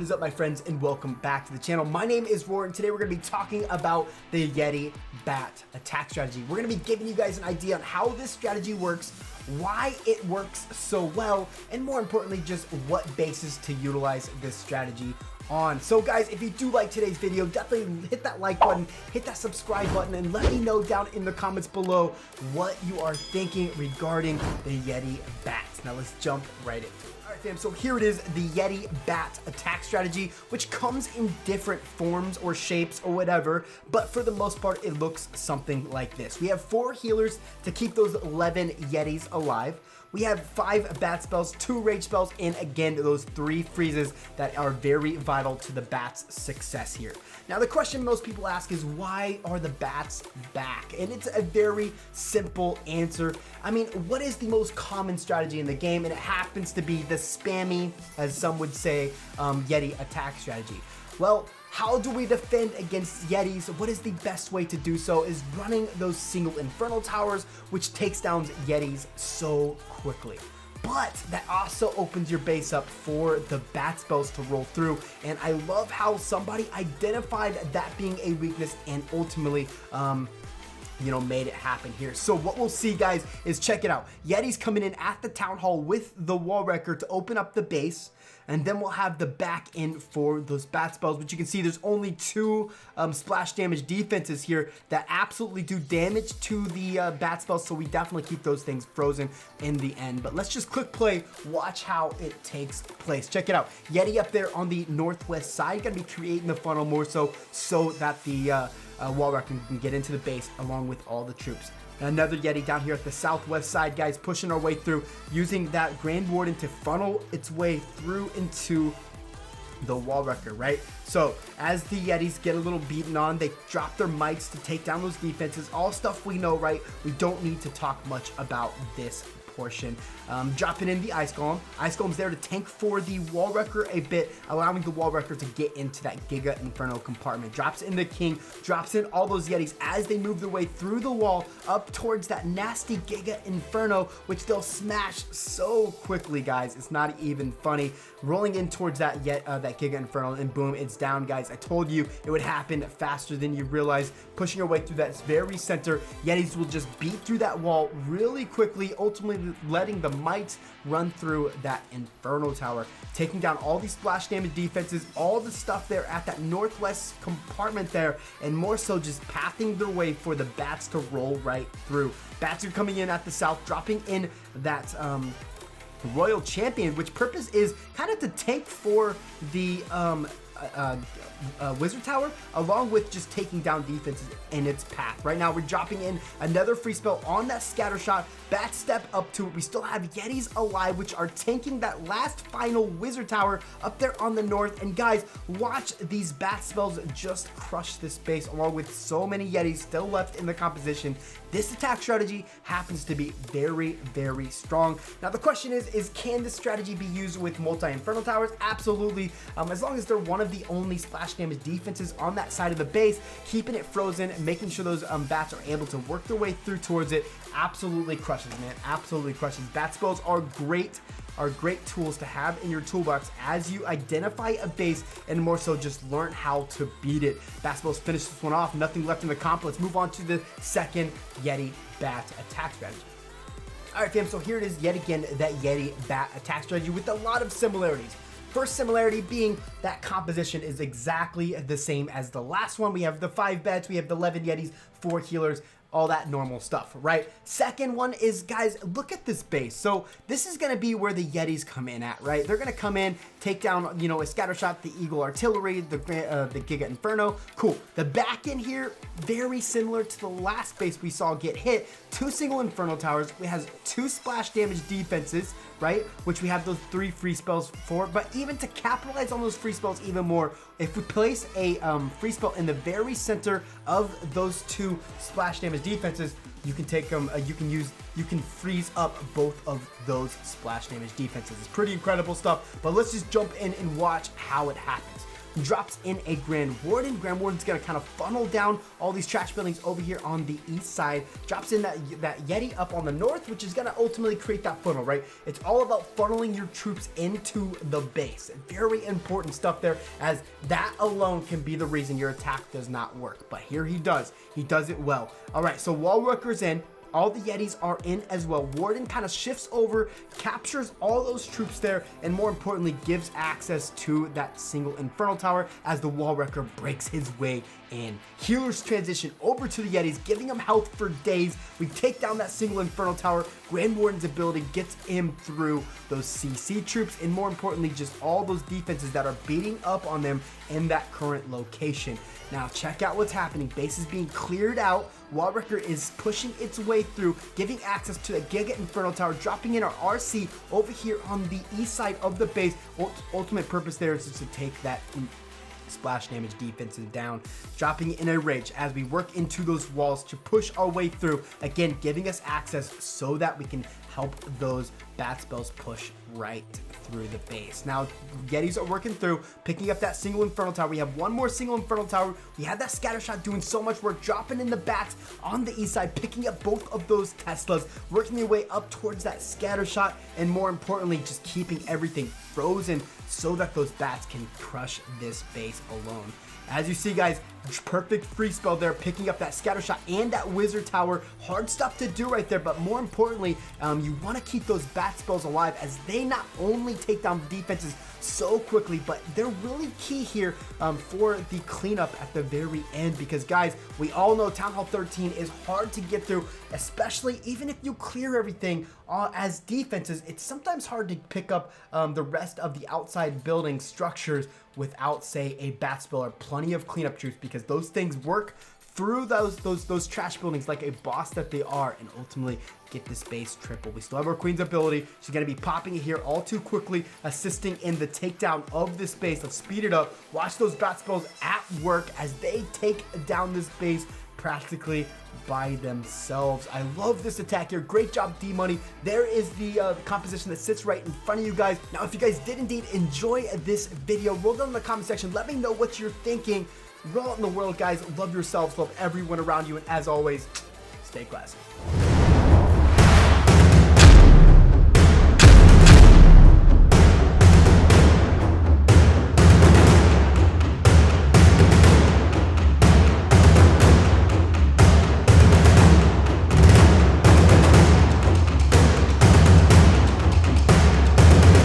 What is up, my friends, and welcome back to the channel. My name is Roar, and today we're going to be talking about the Yeti Bat Attack strategy. We're going to be giving you guys an idea on how this strategy works, why it works so well, and more importantly, just what bases to utilize this strategy on. So guys, if you do like today's video, definitely hit that like button, hit that subscribe button, and let me know down in the comments below what you are thinking regarding the Yeti Bat. Now let's jump right into it. Alright fam, so here it is, the Yeti Bat Attack strategy, which comes in different forms or shapes or whatever, but for the most part it looks something like this. We have 4 healers to keep those 11 Yetis alive. We have 5 bat spells, 2 rage spells, and again, those 3 freezes that are very vital to the bat's success here. Now, the question most people ask is, why are the bats back? And it's a very simple answer. I mean, what is the most common strategy in the game? And it happens to be the spammy, as some would say, Yeti attack strategy. Well, how do we defend against Yetis? What is the best way to do so is running those single infernal towers, which takes down Yetis so quickly. But that also opens your base up for the bat spells to roll through, and I love how somebody identified that being a weakness and ultimately made it happen here. So what we'll see, guys, is check it out. Yeti's coming in at the town hall with the wall wrecker to open up the base, and then we'll have the back in for those bat spells, which you can see there's only 2 splash damage defenses here that absolutely do damage to the bat spells, so we definitely keep those things frozen in the end. But let's just click play, watch how it takes place. Check it out. Yeti up there on the northwest side, gonna be creating the funnel more so that the wall wrecker can get into the base along with all the troops. Another Yeti down here at the southwest side, guys, pushing our way through, using that Grand Warden to funnel its way through into the wall wrecker, right? So as the Yetis get a little beaten on, they drop their mites to take down those defenses. All stuff we know, right? We don't need to talk much about this portion. Dropping in the Ice Golem. Ice Golem's there to tank for the wall wrecker a bit, allowing the wall wrecker to get into that Giga Inferno compartment. Drops in the King, drops in all those Yetis as they move their way through the wall up towards that nasty Giga Inferno, which they'll smash so quickly, guys. It's not even funny. Rolling in towards that Giga Inferno, and boom, it's down, guys. I told you it would happen faster than you realize. Pushing our way through that very center, Yetis will just beat through that wall really quickly, ultimately letting the mites run through that Inferno tower, taking down all these splash damage defenses, all the stuff there at that northwest compartment there, and more so just pathing their way for the bats to roll right through. Bats are coming in at the south, dropping in that Royal Champion, which purpose is kind of to tank for the Wizard Tower, along with just taking down defenses in its path. Right now, we're dropping in another free spell on that scatter shot. Bat step up to it. We still have Yetis alive, which are tanking that last final Wizard Tower up there on the north. And guys, watch these bat spells just crush this base, along with so many Yetis still left in the composition. This attack strategy happens to be very, very strong. Now, the question is can this strategy be used with multi-Infernal Towers? Absolutely. As long as they're one of the only splash damage defenses on that side of the base, keeping it frozen, making sure those bats are able to work their way through towards it, absolutely crushes, man. Absolutely crushes. Bat spells are great tools to have in your toolbox as you identify a base and more so just learn how to beat it. Bat spells finish this one off. Nothing left in the comp. Let's move on to the second Yeti Bat Attack strategy. Alright fam, so here it is yet again, that Yeti Bat Attack strategy with a lot of similarities. First similarity being that composition is exactly the same as the last one. We have the 5 bats, we have the 11 Yetis, 4 healers, all that normal stuff, right? Second one is, guys, look at this base. So this is gonna be where the Yetis come in at, right? They're gonna come in, take down, a scatter shot, the Eagle Artillery, the Giga Inferno. Cool. The back end here, very similar to the last base we saw get hit. 2 single Inferno Towers. We have 2 splash damage defenses, right? Which we have those 3 free spells for. But even to capitalize on those free spells even more, if we place a free spell in the very center of those 2 splash damage defenses, you can take them, you can freeze up both of those splash damage defenses. It's pretty incredible stuff, but let's just jump in and watch how it happens. drops in a Grand Warden. Grand Warden's gonna kind of funnel down all these trash buildings over here on the east side, drops in that Yeti up on the north, which is gonna ultimately create that funnel, right? It's all about funneling your troops into the base. Very important stuff there, as that alone can be the reason your attack does not work. But here he does it well. All right, so wall workers in. All the Yetis are in as well. Warden kind of shifts over, captures all those troops there, and more importantly, gives access to that single Infernal Tower as the Wall Wrecker breaks his way in. Healers transition over to the Yetis, giving him health for days. We take down that single Infernal Tower. Grand Warden's ability gets him through those CC troops, and more importantly, just all those defenses that are beating up on them in that current location. Now check out what's happening. Base is being cleared out. Wall Wrecker is pushing its way through, giving access to the Giga Infernal Tower, dropping in our RC over here on the east side of the base. Ultimate purpose there is just to take that splash damage defenses down, dropping in a rage as we work into those walls to push our way through, again giving us access so that we can help those bat spells push right through the base. Now Yetis are working through, picking up that single Infernal Tower. We have one more single Infernal Tower. We had that scatter shot doing so much work, dropping in the bats on the east side, picking up both of those Teslas, working their way up towards that scatter shot, and more importantly, just keeping everything frozen so that those bats can crush this base alone. As you see, guys, perfect free spell there, picking up that scatter shot and that wizard tower. Hard stuff to do right there, but more importantly, you want to keep those bat spells alive, as they not only take down defenses so quickly, but they're really key here for the cleanup at the very end. Because guys, we all know Town Hall 13 is hard to get through, especially even if you clear everything as defenses. It's sometimes hard to pick up the rest of the outside building structures without, say, a bat spell or plenty of cleanup troops, because those things work through those trash buildings like a boss that they are, and ultimately get this base triple. We still have our Queen's ability. She's going to be popping it here all too quickly, assisting in the takedown of this base. Let's speed it up. Watch those bat spells at work as they take down this base practically by themselves. I love this attack here. Great job, D-Money. There is the composition that sits right in front of you guys. Now, if you guys did indeed enjoy this video, roll down in the comment section. Let me know what you're thinking. Roll out in the world, guys. Love yourselves. Love everyone around you. And as always, stay classy.